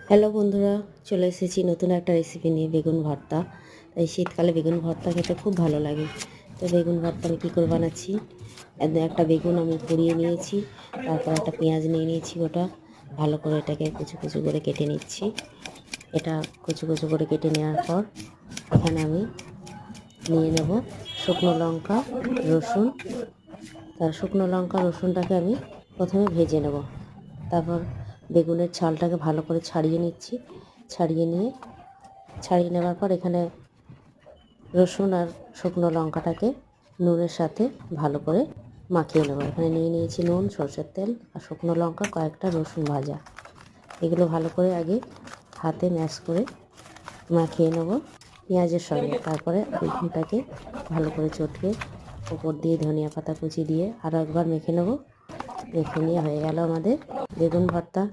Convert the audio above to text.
Hello বন্ধুরা, চলে এসেছি নতুন একটা রেসিপি নিয়ে, বেগুন ভর্তা। তাই শীতকালে বেগুন ভর্তা খেতে খুব ভালো লাগে। তো বেগুন ভর্তা আমি কী করে বানাচ্ছি, একটা বেগুন আমি পুড়িয়ে নিয়েছি, তারপর একটা পেঁয়াজ নিয়ে নিয়েছি, ওটা ভালো করে এটাকে কুচু কুচু করে কেটে নিচ্ছি। এটা কুচু কুচু করে কেটে নেওয়ার পর এখানে আমি নিয়ে নেব শুকনো লঙ্কা, রসুন। তার শুকনো লঙ্কা রসুনটাকে আমি প্রথমে ভেজে নেব, তারপর বেগুনের ছালটাকে ভালো করে ছাড়িয়ে নিচ্ছি। ছাড়িয়ে নেওয়ার পর এখানে রসুন আর শুকনো লঙ্কাটাকে নুনের সাথে ভালো করে মাখিয়ে নেব। এখানে নিয়ে নিয়েছি নুন, সরষের তেল আর শুকনো লঙ্কা, কয়েকটা রসুন ভাজা। এগুলো ভালো করে আগে হাতে ম্যাশ করে মাখিয়ে নেব পেঁয়াজের সঙ্গে। তারপরে বেগুনটাকে ভালো করে চটকে উপর দিয়ে ধনিয়া পাতা কুচি দিয়ে আরও একবার মেখে নেব। মেখে নিয়ে হয়ে গেল আমাদের বেগুন ভর্তা।